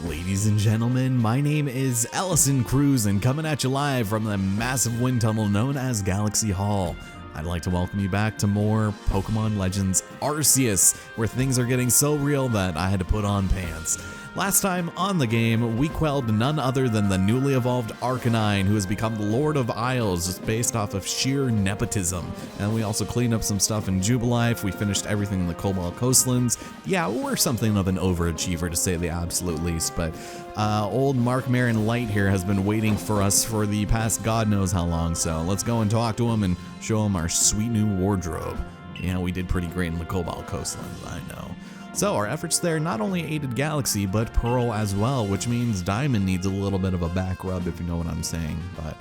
Ladies and gentlemen, my name is Ellison Cruz, and coming at you live from the massive wind tunnel known as Galaxy Hall, I'd like to welcome you back to more Pokemon Legends Arceus, where things are getting so real that I had to put on pants. Last time on the game, we quelled none other than the newly evolved Arcanine, who has become the Lord of Isles just based off of sheer nepotism. And we also cleaned up some stuff in Jubilife. We finished everything in the Cobalt Coastlands. Yeah, we're something of an overachiever to say the absolute least, but old Mark Marin Light here has been waiting for us for the past God knows how long, so let's go and talk to him and show him our sweet new wardrobe. Yeah, we did pretty great in the Cobalt Coastlands, I know. So our efforts there not only aided Galaxy, but Pearl as well, which means Diamond needs a little bit of a back rub, if you know what I'm saying. But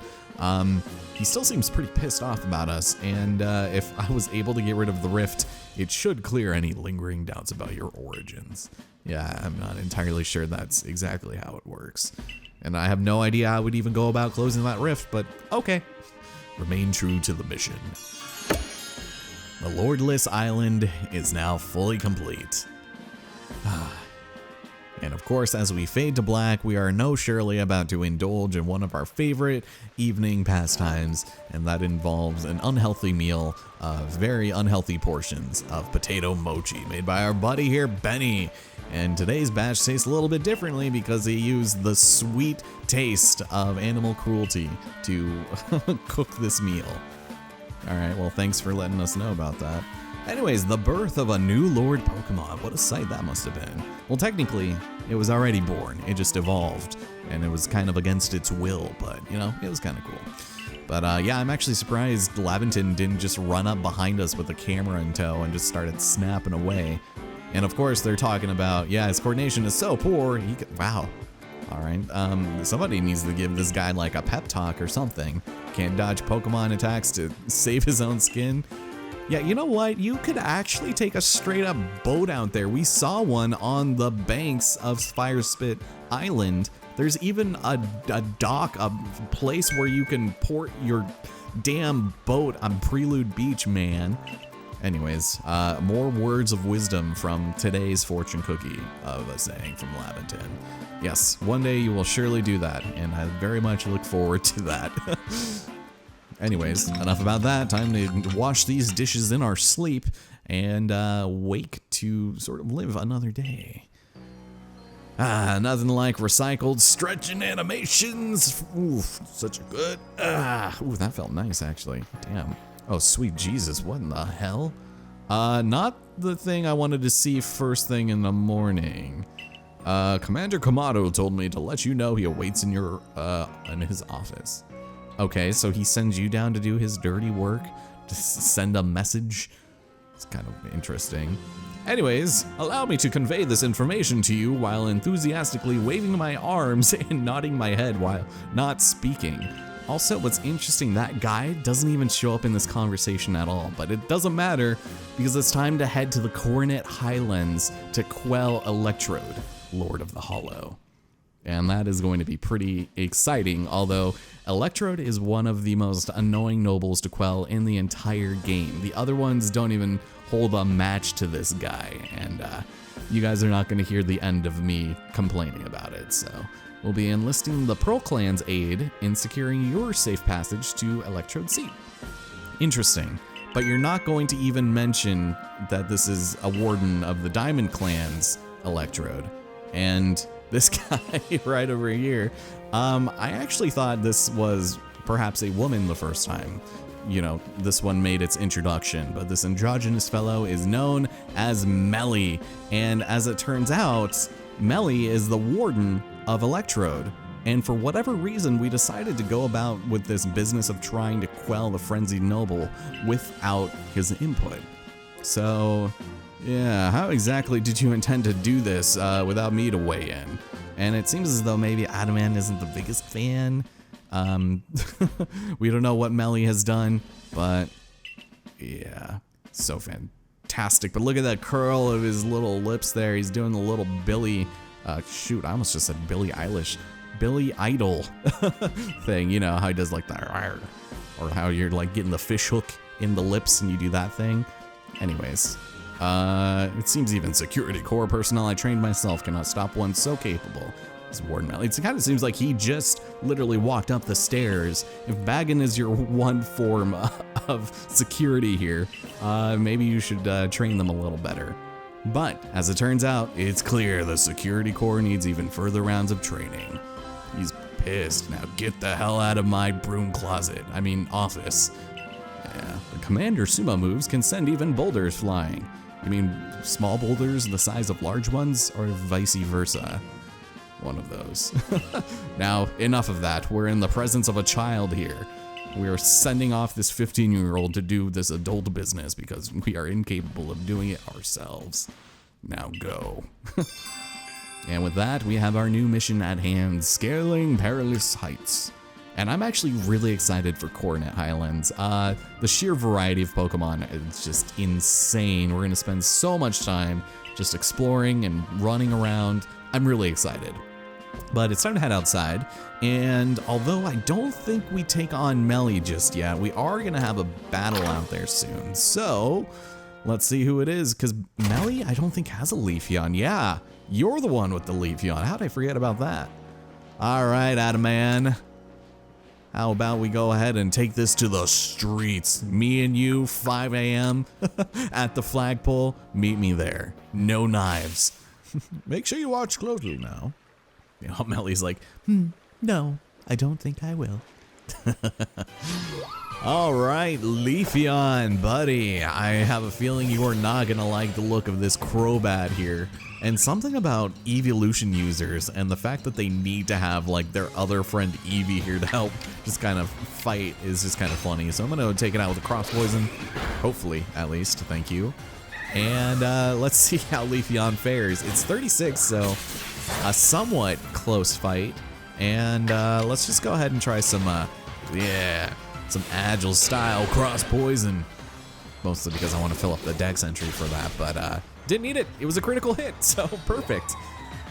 he still seems pretty pissed off about us, and if I was able to get rid of the rift, it should clear any lingering doubts about your origins. Yeah, I'm not entirely sure that's exactly how it works. And I have no idea how I would even go about closing that rift, but okay. Remain true to the mission. The Lordless Island is now fully complete. And of course, as we fade to black, we are no surely about to indulge in one of our favorite evening pastimes, and that involves an unhealthy meal of very unhealthy portions of potato mochi made by our buddy here, Benny. And today's batch tastes a little bit differently because he used the sweet taste of animal cruelty to cook this meal. Alright, well, thanks for letting us know about that. Anyways, the birth of a new Lord Pokemon. What a sight that must have been. Well, technically, it was already born. It just evolved, and it was kind of against its will, but, you know, it was kind of cool. But, yeah, I'm actually surprised Laventon didn't just run up behind us with a camera in tow and just started snapping away. And, of course, they're talking about, yeah, his coordination is so poor, he could, wow. All right, somebody needs to give this guy, like, a pep talk or something. Can't dodge Pokemon attacks to save his own skin. Yeah, you know what? You could actually take a straight up boat out there. We saw one on the banks of Firespit Island. There's even a dock, a place where you can port your damn boat on Prelude Beach, man. Anyways, more words of wisdom from today's fortune cookie of a saying from Laventon. Yes, one day you will surely do that, and I very much look forward to that. Anyways, enough about that. Time to wash these dishes in our sleep and wake to sort of live another day. Nothing like recycled stretching animations. Oof, such a good. Ooh, that felt nice, actually. Damn. Oh, sweet Jesus, what in the hell? Not the thing I wanted to see first thing in the morning. Commander Kamado told me to let you know he awaits in his office. Okay, so he sends you down to do his dirty work, to send a message. It's kind of interesting. Anyways, allow me to convey this information to you while enthusiastically waving my arms and nodding my head while not speaking. Also, what's interesting, that guy doesn't even show up in this conversation at all, but it doesn't matter because it's time to head to the Coronet Highlands to quell Electrode, Lord of the Hollow. And that is going to be pretty exciting, although Electrode is one of the most annoying nobles to quell in the entire game. The other ones don't even hold a match to this guy, and you guys are not going to hear the end of me complaining about it, so we'll be enlisting the Pearl Clan's aid in securing your safe passage to Electrode's seat. Interesting, but you're not going to even mention that this is a warden of the Diamond Clan's Electrode, and this guy right over here, I actually thought this was perhaps a woman the first time, you know, this one made its introduction, but this androgynous fellow is known as Melly, and as it turns out, Melly is the warden of Electrode, and for whatever reason, we decided to go about with this business of trying to quell the frenzied noble without his input. So, yeah, how exactly did you intend to do this without me to weigh in? And it seems as though maybe Adaman isn't the biggest fan. We don't know what Melly has done, but yeah, so fantastic. But look at that curl of his little lips there. He's doing the little Billy, shoot, I almost just said Billie Eilish, Billy Idol thing. You know, how he does like that, or how you're like getting the fish hook in the lips and you do that thing. Anyways, it seems even Security Corps personnel I trained myself cannot stop one so capable. It's Warden Melly. It kind of seems like he just literally walked up the stairs. If Baggin is your one form of security here, maybe you should train them a little better. But as it turns out, it's clear the security corps needs even further rounds of training. He's pissed. Now get the hell out of my broom closet. I mean, office. Yeah, the commander sumo moves can send even boulders flying. You mean small boulders the size of large ones, or vice versa? One of those. Now, enough of that. We're in the presence of a child here. We are sending off this 15-year-old to do this adult business because we are incapable of doing it ourselves. Now go. And with that, we have our new mission at hand, Scaling Perilous Heights. And I'm actually really excited for Coronet Highlands. The sheer variety of Pokemon is just insane. We're gonna spend so much time just exploring and running around. I'm really excited. But it's time to head outside, and although I don't think we take on Melly just yet, we are gonna have a battle out there soon. So, let's see who it is, because Melly, I don't think has a Leafeon. Yeah, you're the one with the Leafeon. How'd I forget about that? All right, Adaman. How about we go ahead and take this to the streets? Me and you, 5 a.m. at the flagpole. Meet me there. No knives. Make sure you watch closely now. You know, Melly's like, no, I don't think I will. All right, Leafeon, buddy. I have a feeling you are not gonna like the look of this Crobat here. And something about evolution users and the fact that they need to have like their other friend Eevee here to help just kind of fight is just kind of funny. So I'm gonna take it out with a cross poison, hopefully at least. Thank you. And let's see how Leafeon fares. It's 36, so a somewhat close fight. And let's just go ahead and try some, some agile style cross poison. Mostly because I want to fill up the dex entry for that, but didn't need it. It was a critical hit, so perfect.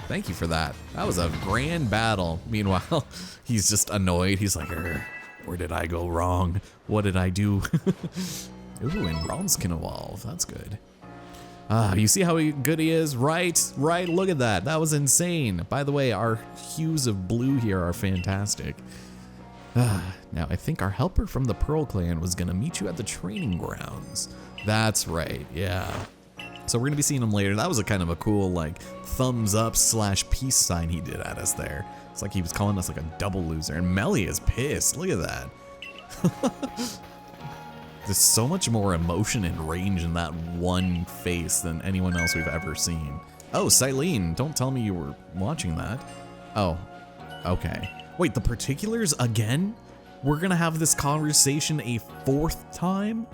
Thank you for that. That was a grand battle. Meanwhile, he's just annoyed. He's like, where did I go wrong? What did I do? Ooh, and Rons can evolve. That's good. You see how good he is? Right, look at that. That was insane. By the way, our hues of blue here are fantastic. Now, I think our helper from the Pearl Clan was gonna meet you at the training grounds. That's right, yeah. So we're gonna be seeing him later. That was a kind of a cool, like, thumbs up / peace sign he did at us there. It's like he was calling us like a double loser. And Melly is pissed, look at that. There's so much more emotion and range in that one face than anyone else we've ever seen. Oh, Silene, don't tell me you were watching that. Oh, okay. Wait, the particulars again? We're gonna have this conversation a 4th time?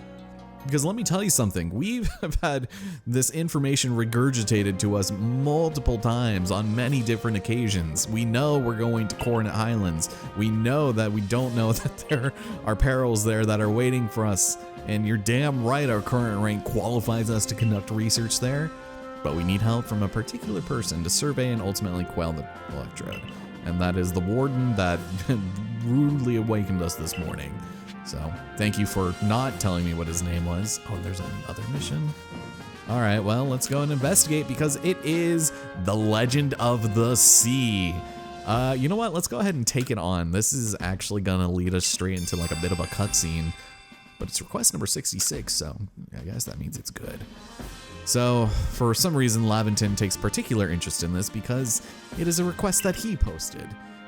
Because let me tell you something, we have had this information regurgitated to us multiple times on many different occasions. We know we're going to Coronet Highlands. We know that we don't know that there are perils there that are waiting for us. And you're damn right our current rank qualifies us to conduct research there. But we need help from a particular person to survey and ultimately quell the electrode. And that is the warden that rudely awakened us this morning. So, thank you for not telling me what his name was. Oh, there's another mission? All right, well, let's go and investigate because it is the Legend of the Sea. You know what? Let's go ahead and take it on. This is actually gonna lead us straight into like a bit of a cutscene, but it's request number 66, so I guess that means it's good. So, for some reason, Laventon takes particular interest in this because it is a request that he posted,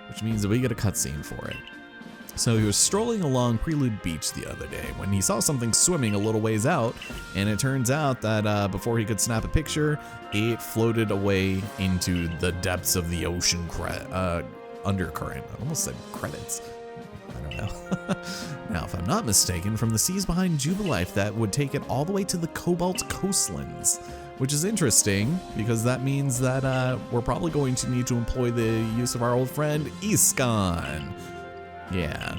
which means that we get a cutscene for it. So he was strolling along Prelude Beach the other day when he saw something swimming a little ways out, and it turns out that before he could snap a picture, it floated away into the depths of the ocean undercurrent. I almost said credits. I don't know. Now, if I'm not mistaken, from the seas behind Jubilife, that would take it all the way to the Cobalt Coastlands, which is interesting because that means that we're probably going to need to employ the use of our old friend Iskon. Yeah,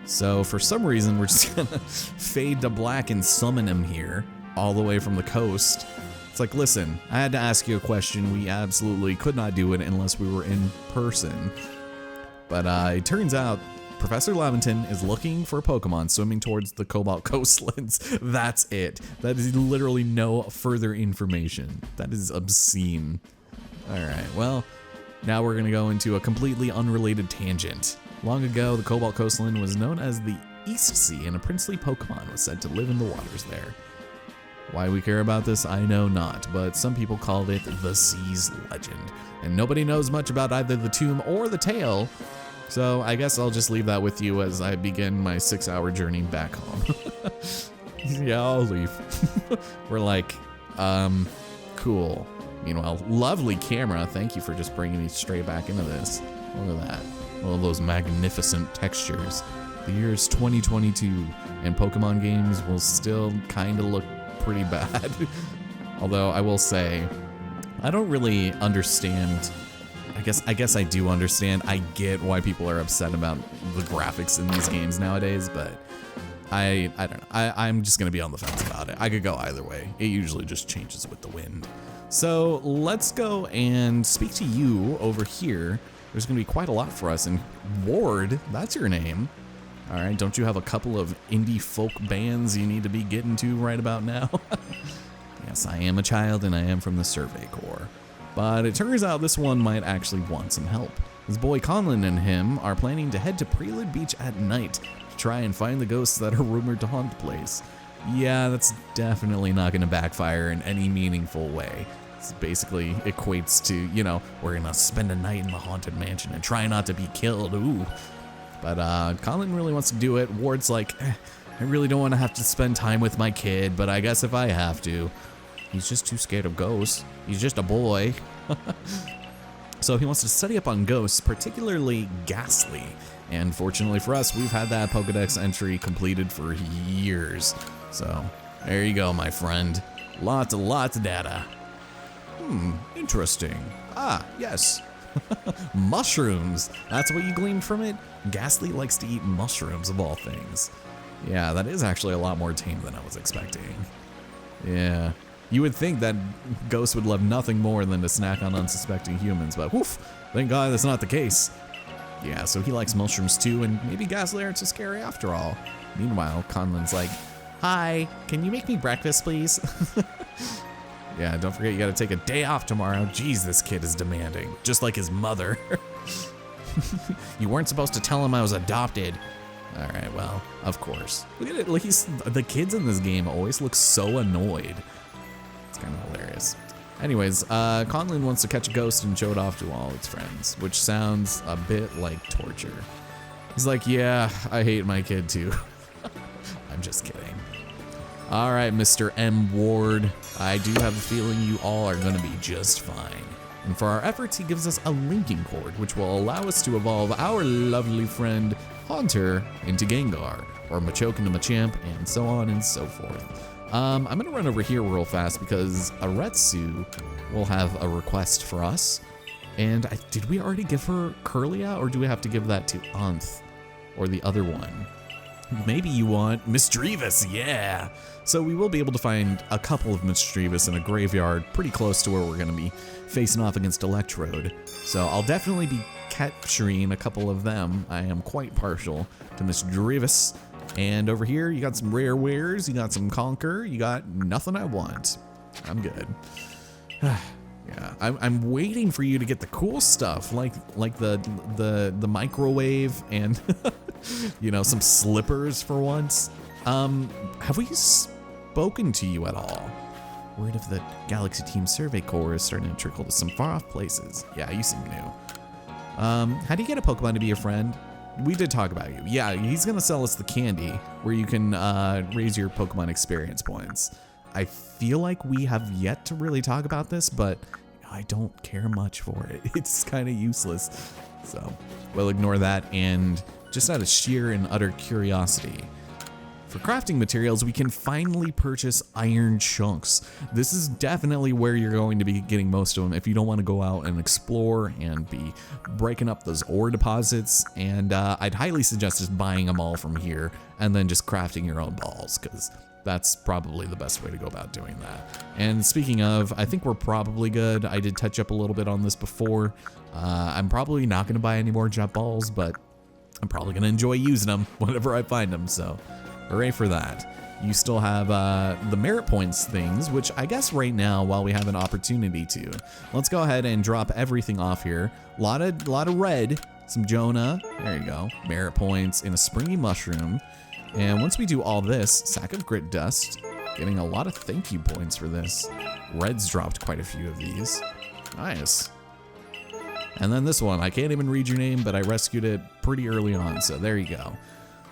so for some reason we're just gonna fade to black and summon him here, all the way from the coast. It's like, listen, I had to ask you a question. We absolutely could not do it unless we were in person. But it turns out Professor Laventon is looking for a Pokemon swimming towards the Cobalt Coastlands. That's it. That is literally no further information. That is obscene. All right, well, Now we're gonna go into a completely unrelated tangent. Long ago, the Cobalt Coastline was known as the East Sea, and a princely Pokemon was said to live in the waters there. Why we care about this, I know not, but some people called it the Sea's Legend, and nobody knows much about either the tomb or the tale, so I guess I'll just leave that with you as I begin my 6-hour journey back home. Yeah, I'll leave. We're like, cool. Meanwhile, lovely camera, thank you for just bringing me straight back into this. Look at that, all those magnificent textures. The year is 2022, and Pokemon games will still kind of look pretty bad. Although I will say, I don't really understand. I guess I do understand. I get why people are upset about the graphics in these games nowadays, but I don't know. I'm just gonna be on the fence about it. I could go either way. It usually just changes with the wind. So let's go and speak to you over here. There's gonna be quite a lot for us. And Ward, that's your name. All right, don't you have a couple of indie folk bands you need to be getting to right about now? Yes, I am a child and I am from the Survey Corps. But it turns out this one might actually want some help. His boy Conlon and him are planning to head to Prelude Beach at night to try and find the ghosts that are rumored to haunt the place. Yeah, that's definitely not gonna backfire in any meaningful way. This basically equates to, you know, we're gonna spend a night in the haunted mansion and try not to be killed, ooh. But Colin really wants to do it. Ward's like, I really don't want to have to spend time with my kid, but I guess if I have to. He's just too scared of ghosts. He's just a boy. So he wants to study up on ghosts, particularly Ghastly. And fortunately for us, we've had that Pokedex entry completed for years. So there you go, my friend. Lots of data. Interesting. Ah, yes. Mushrooms. That's what you gleaned from it? Ghastly likes to eat mushrooms of all things. Yeah, that is actually a lot more tame than I was expecting. Yeah. You would think that ghosts would love nothing more than to snack on unsuspecting humans, but woof, thank God that's not the case. Yeah, so he likes mushrooms too, and maybe Ghastly aren't so scary after all. Meanwhile, Conlon's like, hi, can you make me breakfast, please? Yeah, don't forget you gotta take a day off tomorrow. Jeez, this kid is demanding, just like his mother. You weren't supposed to tell him I was adopted. All right, well, of course. Look at it, like the kids in this game always look so annoyed. It's kind of hilarious. Anyways, Conlon wants to catch a ghost and show it off to all its friends, which sounds a bit like torture. He's like, yeah, I hate my kid too. I'm just kidding. All right, Mr. M. Ward, I do have a feeling you all are gonna be just fine. And for our efforts, he gives us a linking cord, which will allow us to evolve our lovely friend Haunter into Gengar, or Machoke into Machamp, and so on and so forth. I'm gonna run over here real fast because Aretsu will have a request for us. And did we already give her Curlia, or do we have to give that to Anth, or the other one? Maybe you want Misdreavus, yeah! So we will be able to find a couple of Misdreavus in a graveyard pretty close to where we're gonna be facing off against Electrode. So I'll definitely be capturing a couple of them. I am quite partial to Misdreavus. And over here, you got some rare wares, you got some Conquer, you got nothing I want. I'm good. Yeah, I'm waiting for you to get the cool stuff, like the microwave and you know, some slippers for once. Have we spoken to you at all? Word of the Galaxy Team Survey Corps is starting to trickle to some far off places. Yeah, you seem new. How do you get a Pokemon to be your friend? We did talk about you. Yeah, he's gonna sell us the candy where you can raise your Pokemon experience points. I feel like we have yet to really talk about this, but I don't care much for it. It's kind of useless. So we'll ignore that, and just out of sheer and utter curiosity, for crafting materials, we can finally purchase iron chunks. This is definitely where you're going to be getting most of them if you don't want to go out and explore and be breaking up those ore deposits. And I'd highly suggest just buying them all from here and then just crafting your own balls, because that's probably the best way to go about doing that. And speaking of, I think we're probably good. I did touch up a little bit on this before. I'm probably not going to buy any more jet balls, but I'm probably going to enjoy using them whenever I find them, so hooray for that. you still have the merit points things, which I guess right now, while we have an opportunity to, let's go ahead and drop everything off here. Lot of red, some Jonah, there you go, merit points, and a springy mushroom. And once we do all this, sack of grit dust, getting a lot of thank you points for this. Red's dropped quite a few of these. Nice. And then this one, I can't even read your name, but I rescued it pretty early on, so there you go.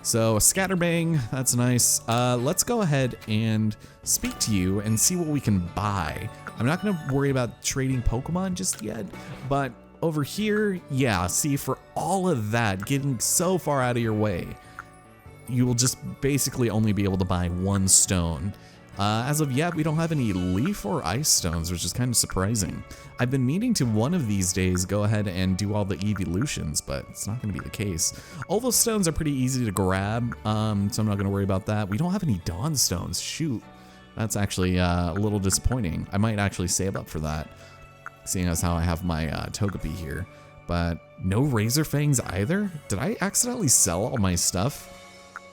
So a scatterbang, that's nice. Let's go ahead and speak to you and see what we can buy. I'm not gonna worry about trading Pokemon just yet, but over here, yeah, see, for all of that, getting so far out of your way, you will just basically only be able to buy one stone. As of yet, we don't have any leaf or ice stones, which is kind of surprising. I've been meaning to one of these days go ahead and do all the evolutions, but it's not going to be the case. All those stones are pretty easy to grab, so I'm not going to worry about that. We don't have any dawn stones. Shoot, that's actually a little disappointing. I might actually save up for that, seeing as how I have my Togepi here. But no Razor Fangs either? Did I accidentally sell all my stuff?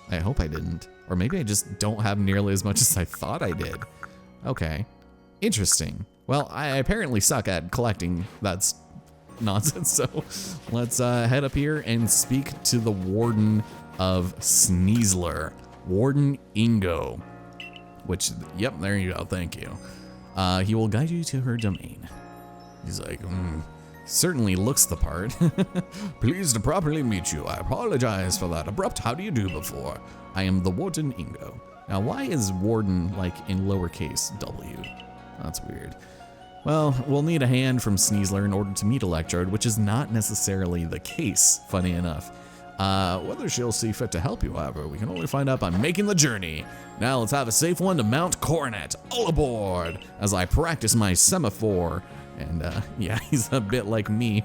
I hope I didn't. Or maybe I just don't have nearly as much as I thought I did. Okay, interesting. Well, I apparently suck at collecting. That's nonsense. So let's head up here and speak to the Warden of Sneasler, Warden Ingo. Which, yep, there you go, thank you. He will guide you to her domain. He's like, certainly looks the part. Pleased to properly meet you. I apologize for that abrupt how do you do before. I am the Warden Ingo. Now, why is Warden like in lowercase w? That's weird. Well, we'll need a hand from Sneasler in order to meet Electrode, which is not necessarily the case, funny enough. Whether she'll see fit to help you, however, we can only find out by making the journey. Now let's have a safe one to Mount Coronet. All aboard as I practice my semaphore. And yeah, he's a bit like me.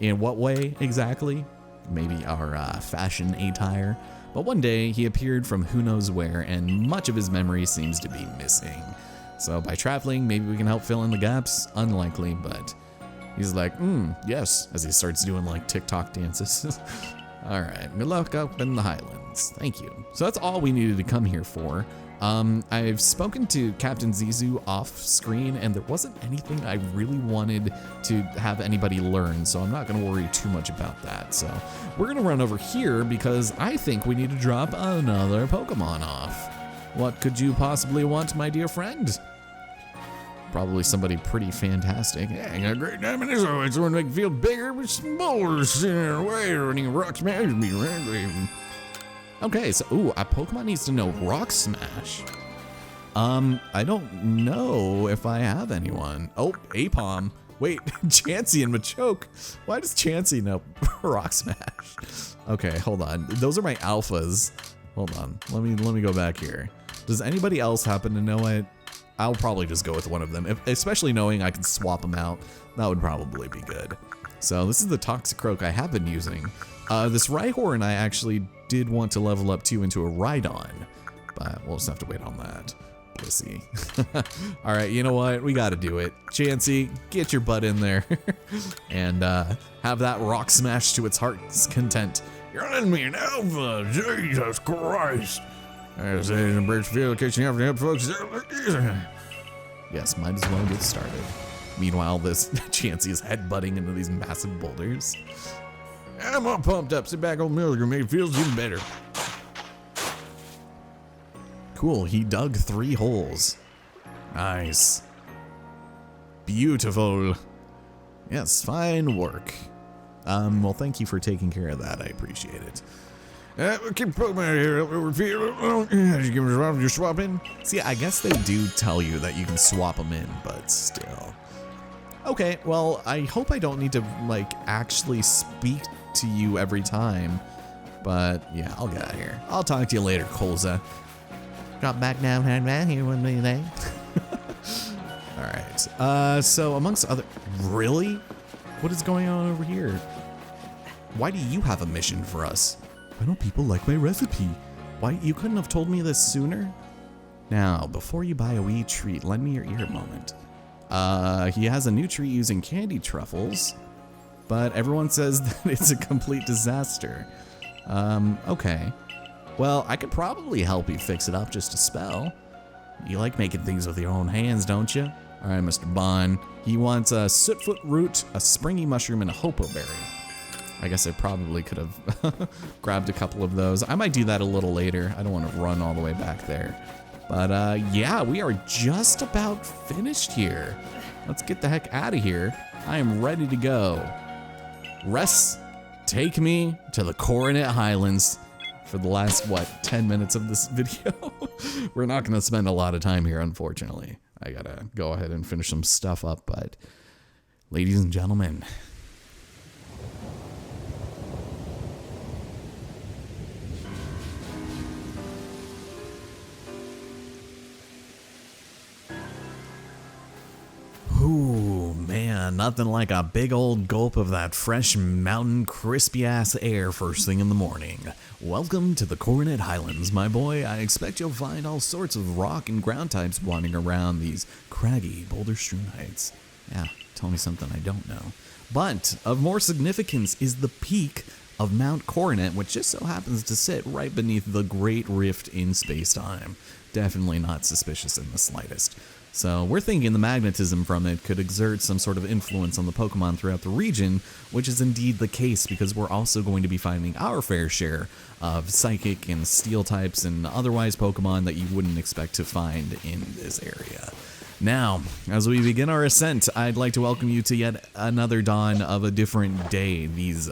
In what way exactly? Maybe our fashion attire. But one day he appeared from who knows where, and much of his memory seems to be missing. So by traveling, maybe we can help fill in the gaps. Unlikely, but he's like, yes, as he starts doing like TikTok dances. All right, good luck up in the Highlands. Thank you. So that's all we needed to come here for. I've spoken to Captain Zizu off screen, and there wasn't anything I really wanted to have anybody learn, so I'm not gonna worry too much about that. So we're gonna run over here because I think we need to drop another Pokemon off. What could you possibly want, my dear friend? Probably somebody pretty fantastic. Yeah, I got a great time in this. I just want to make it feel bigger with some boulders in our way, or any rock smash me, right? Okay, so, ooh, a Pokemon needs to know Rock Smash. I don't know if I have anyone. Oh, Apom. Wait, Chansey and Machoke. Why does Chansey know Rock Smash? Okay, hold on. Those are my alphas. Hold on. Let me go back here. Does anybody else happen to know it? I'll probably just go with one of them, especially knowing I can swap them out. That would probably be good. So this is the Toxicroak I have been using. This Rhyhorn I actually did want to level up too into a Rhydon, but we'll just have to wait on that. Pussy. All right, you know what? We got to do it. Chansey, get your butt in there and have that Rock Smash to its heart's content. You're on me an alpha, Jesus Christ. I say in Bridgefield, catching up to him, folks. Yes, might as well get started. Meanwhile, this Chansey is headbutting into these massive boulders. I'm all pumped up. Sit back on Milligan, make it feels even better. Cool, he dug 3 holes. Nice. Beautiful. Yes, fine work. Well, thank you for taking care of that. I appreciate it. Keep Pokemon here. You're swapping? See, I guess they do tell you that you can swap them in, but still. Okay, well, I hope I don't need to, like, actually speak to you every time. But, yeah, I'll get out of here. I'll talk to you later, Colza. Drop back down, hand man, here with me today. Alright, so amongst other... Really? What is going on over here? Why do you have a mission for us? Why don't people like my recipe? Why, you couldn't have told me this sooner? Now, before you buy a wee treat, lend me your ear a moment. He has a new treat using candy truffles, but everyone says that it's a complete disaster. Okay. Well, I could probably help you fix it up just a spell. You like making things with your own hands, don't you? All right, Mr. Bond. He wants a sootfoot root, a springy mushroom, and a hopo berry. I guess I probably could have grabbed a couple of those. I might do that a little later. I don't want to run all the way back there. But yeah, we are just about finished here. Let's get the heck out of here. I am ready to go. Russ, take me to the Coronet Highlands for the last, 10 minutes of this video? We're not gonna spend a lot of time here, unfortunately. I gotta go ahead and finish some stuff up, but ladies and gentlemen, ooh, man, nothing like a big old gulp of that fresh mountain crispy ass air first thing in the morning. Welcome to the Coronet Highlands, my boy. I expect you'll find all sorts of rock and ground types wandering around these craggy, boulder-strewn heights. Yeah, tell me something I don't know. But of more significance is the peak of Mount Coronet, which just so happens to sit right beneath the Great Rift in space-time. Definitely not suspicious in the slightest. So we're thinking the magnetism from it could exert some sort of influence on the Pokemon throughout the region, which is indeed the case because we're also going to be finding our fair share of Psychic and Steel types and otherwise Pokemon that you wouldn't expect to find in this area. Now, as we begin our ascent, I'd like to welcome you to yet another dawn of a different day. These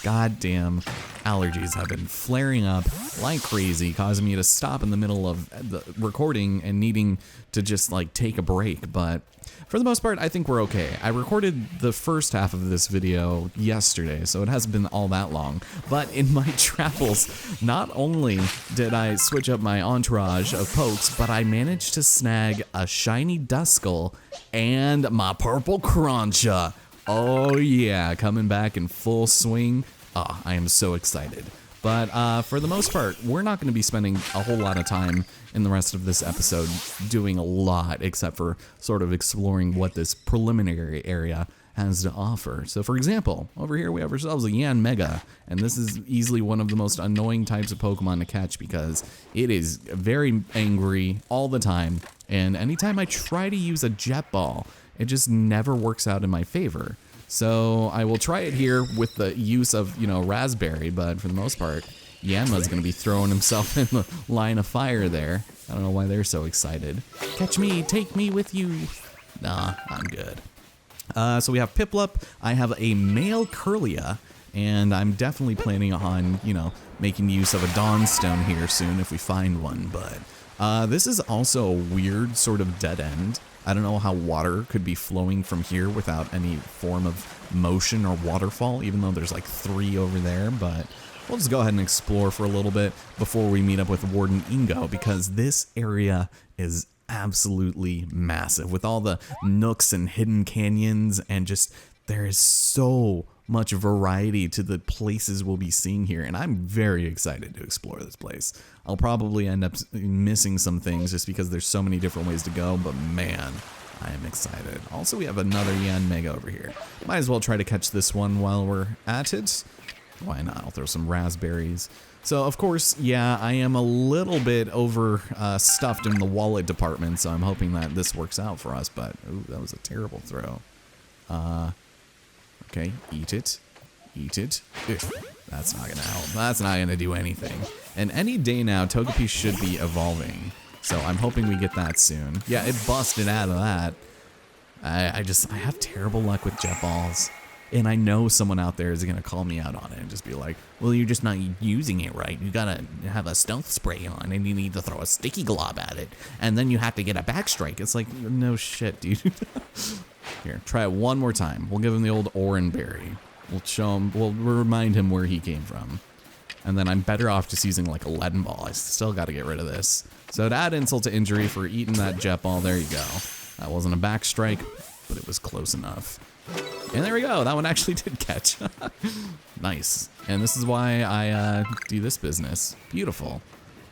goddamn allergies have been flaring up like crazy, causing me to stop in the middle of the recording and needing to just like take a break. But for the most part, I think we're okay. I recorded the first half of this video yesterday, so it hasn't been all that long. But in my travels, not only did I switch up my entourage of pokes, but I managed to snag a shiny Duskull and my purple Cruncha. Oh yeah, coming back in full swing. Oh, I am so excited. But for the most part, we're not going to be spending a whole lot of time in the rest of this episode doing a lot, except for sort of exploring what this preliminary area has to offer. So for example, over here we have ourselves a Yanmega, and this is easily one of the most annoying types of Pokemon to catch because it is very angry all the time, and anytime I try to use a Jet Ball, it just never works out in my favor. So I will try it here with the use of, Raspberry, but for the most part, Yanma's gonna be throwing himself in the line of fire there. I don't know why they're so excited. Catch me, take me with you. Nah, I'm good. So we have Piplup, I have a male Curlia, and I'm definitely planning on, making use of a Dawnstone here soon if we find one, but this is also a weird sort of dead end. I don't know how water could be flowing from here without any form of motion or waterfall, even though there's like 3 over there, but we'll just go ahead and explore for a little bit before we meet up with Warden Ingo, because this area is absolutely massive with all the nooks and hidden canyons, and just there is so much variety to the places we'll be seeing here, and I'm very excited to explore this place. I'll probably end up missing some things just because there's so many different ways to go, but man, I am excited. Also, we have another Yanmega over here. Might as well try to catch this one while we're at it. Why not? I'll throw some raspberries. So, of course, yeah, I am a little bit stuffed in the wallet department, so I'm hoping that this works out for us, but ooh, that was a terrible throw. Okay, eat it. Eat it. Ugh, that's not gonna help. That's not gonna do anything. And any day now, Togepi should be evolving. So I'm hoping we get that soon. Yeah, it busted out of that. I have terrible luck with Jet Balls. And I know someone out there is gonna call me out on it and just be like, well, you're just not using it right. You gotta have a stealth spray on and you need to throw a sticky glob at it. And then you have to get a backstrike. It's like, no shit, dude. Here, try it one more time. We'll give him the old Oran Berry. We'll show him, we'll remind him where he came from. And then I'm better off just using like a leaden ball. I still gotta get rid of this. So to add insult to injury for eating that Jet Ball, there you go. That wasn't a backstrike, but it was close enough. And there we go, that one actually did catch. Nice. And this is why I do this business. Beautiful.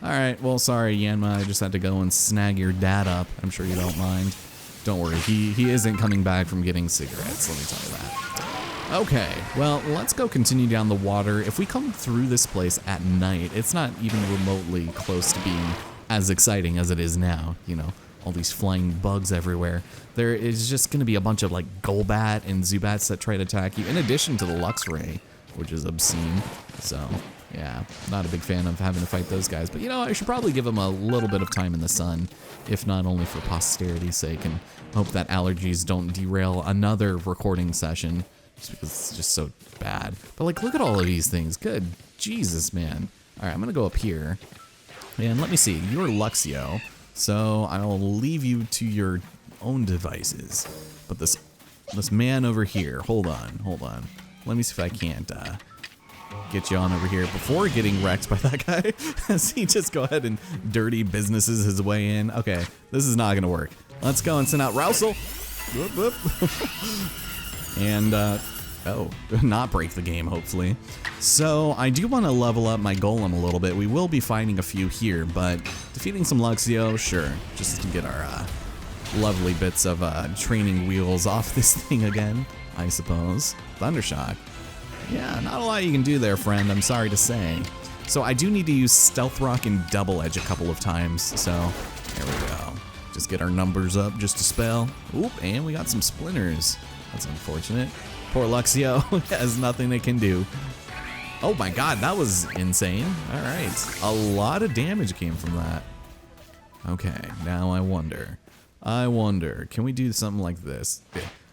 Alright, well sorry Yanma, I just had to go and snag your dad up. I'm sure you don't mind. Don't worry, he isn't coming back from getting cigarettes, let me tell you that. Okay, well, let's go continue down the water. If we come through this place at night, it's not even remotely close to being as exciting as it is now, you know, all these flying bugs everywhere. There is just going to be a bunch of like Golbat and Zubats that try to attack you, in addition to the Luxray, which is obscene. So, yeah, not a big fan of having to fight those guys. But, you know, I should probably give them a little bit of time in the sun, if not only for posterity's sake, and hope that allergies don't derail another recording session, just because it's just so bad. But, like, look at all of these things. Good Jesus, man. All right, I'm going to go up here. And let me see. You're Luxio, so I'll leave you to your own devices. But this man over here, hold on. Let me see if I can't get you on over here before getting wrecked by that guy. As he just go ahead and dirty businesses his way in. Okay, this is not gonna work. Let's go and send out Rousel. Whoop, whoop. And oh, not break the game, hopefully. So I do want to level up my Golem a little bit. We will be finding a few here, but defeating some Luxio, sure, just to get our lovely bits of training wheels off this thing again, I suppose. Thundershock. Yeah, not a lot you can do there, friend, I'm sorry to say. So I do need to use Stealth Rock and Double Edge a couple of times, so there we go. Just get our numbers up just a spell. Oop, and we got some splinters. That's unfortunate. Poor Luxio has nothing they can do. Oh my god, that was insane. All right, a lot of damage came from that. Okay, now I wonder, can we do something like this?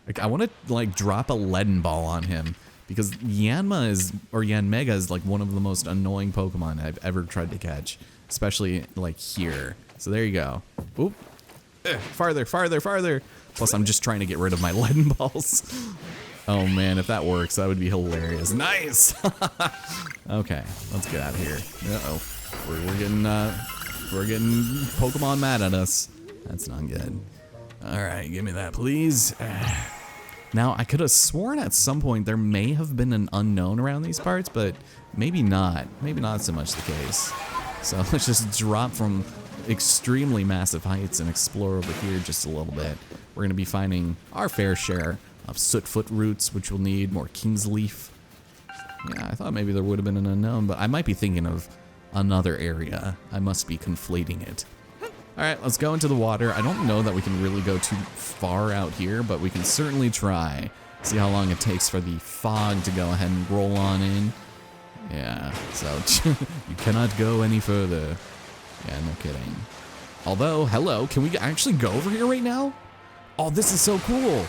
Like, I want to like drop a leaden ball on him, because Yanmega is like one of the most annoying Pokemon I've ever tried to catch, especially like here. So there you go. Oop. Farther. Plus I'm just trying to get rid of my leaden balls. Oh man, if that works, that would be hilarious. Nice. Okay, let's get out of here. Uh-oh. We're getting Pokemon mad at us. That's not good. All right, give me that, please. Now, I could have sworn at some point there may have been an unknown around these parts, but maybe not. Maybe not so much the case. So let's just drop from extremely massive heights and explore over here just a little bit. We're going to be finding our fair share of Sootfoot roots, which we'll need, more King's Leaf. Yeah, I thought maybe there would have been an unknown, but I might be thinking of another area. I must be conflating it. All right, let's go into the water. I don't know that we can really go too far out here, but we can certainly try. See how long it takes for the fog to go ahead and roll on in. Yeah, so you cannot go any further. Yeah, no kidding. Although, hello, can we actually go over here right now? Oh, this is so cool.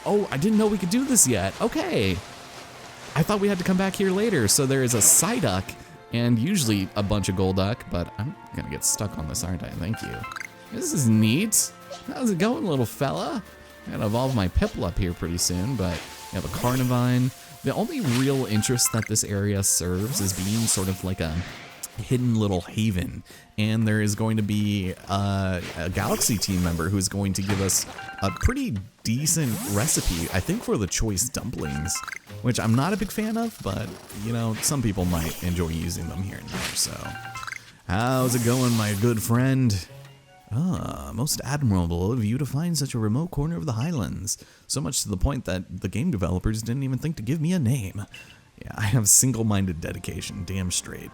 Oh, I didn't know we could do this yet. Okay. I thought we had to come back here later. So there is a Psyduck and usually a bunch of Golduck, but I'm gonna get stuck on this, aren't I? Thank you. This is neat. How's it going, little fella? I'm gonna evolve my Piplup here pretty soon, but we have a Carnivine. The only real interest that this area serves is being sort of like a hidden little haven, and there is going to be a Galaxy team member who's going to give us a pretty decent recipe, I think, for the choice dumplings, which I'm not a big fan of, but you know, some people might enjoy using them here and there. So how's it going, my good friend? Ah, most admirable of you to find such a remote corner of the Highlands, so much to the point that the game developers didn't even think to give me a name. Yeah, I have single-minded dedication, damn straight.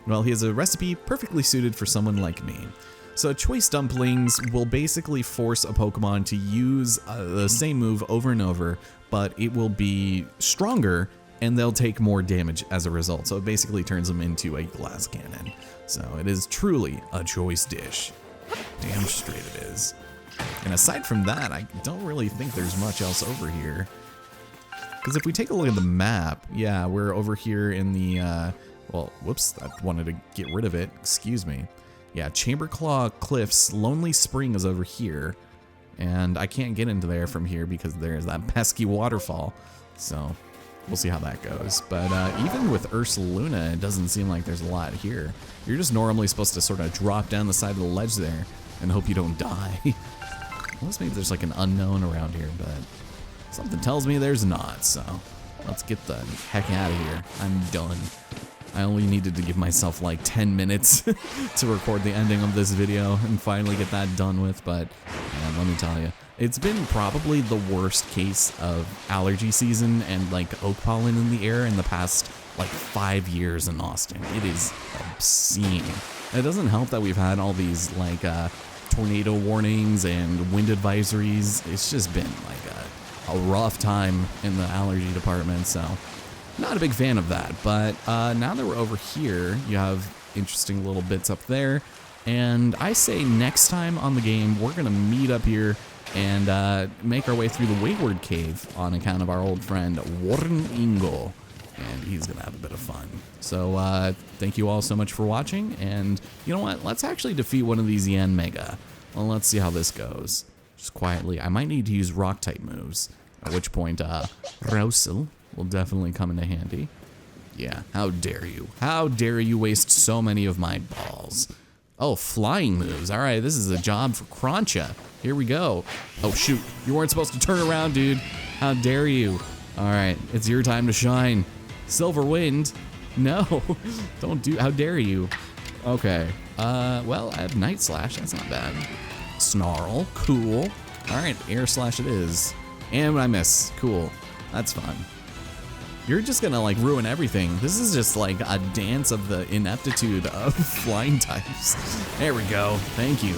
Well, he has a recipe perfectly suited for someone like me. So choice dumplings will basically force a Pokemon to use the same move over and over, but it will be stronger and they'll take more damage as a result. So it basically turns them into a glass cannon. So it is truly a choice dish. Damn straight it is. And aside from that, I don't really think there's much else over here. Because if we take a look at the map, yeah, we're over here in the... well, whoops, I wanted to get rid of it. Excuse me. Yeah, Chamberclaw Cliffs, Lonely Spring is over here. And I can't get into there from here because there's that pesky waterfall. So, we'll see how that goes. But even with Ursaluna, it doesn't seem like there's a lot here. You're just normally supposed to sort of drop down the side of the ledge there and hope you don't die. Unless maybe there's like an unknown around here, but something tells me there's not, so let's get the heck out of here. I'm done. I only needed to give myself like 10 minutes to record the ending of this video and finally get that done with, but man, let me tell you, It's been probably the worst case of allergy season and like oak pollen in the air in the past like 5 years in Austin. It is obscene. It doesn't help that we've had all these like tornado warnings and wind advisories. It's just been like a rough time in the allergy department, so not a big fan of that. But now that we're over here, you have interesting little bits up there, and I say next time on the game we're gonna meet up here and make our way through the Wayward Cave on account of our old friend Warren Ingo, and he's gonna have a bit of fun. So thank you all so much for watching, and you know what, let's actually defeat one of these Yanmega. Well, let's see how this goes. Just quietly, I might need to use rock type moves, at which point Rousel will definitely come into handy. Yeah, how dare you? How dare you waste so many of my balls? Oh, flying moves. All right, this is a job for Croncha. Here we go. Oh, shoot. You weren't supposed to turn around, dude. How dare you? All right, it's your time to shine. Silver Wind. No, don't do, how dare you? Okay, well, I have Night Slash. That's not bad. Snarl, cool. All right, Air Slash it is. And I miss, cool. That's fun. You're just gonna like ruin everything. This is just like a dance of the ineptitude of flying types. There we go, thank you.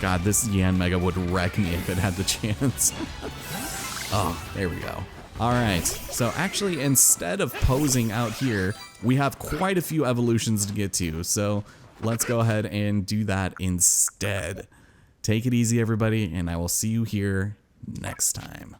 God, this Yanmega would wreck me if it had the chance. Oh, there we go. All right, so actually instead of posing out here, we have quite a few evolutions to get to. So let's go ahead and do that instead. Take it easy, everybody, and I will see you here next time.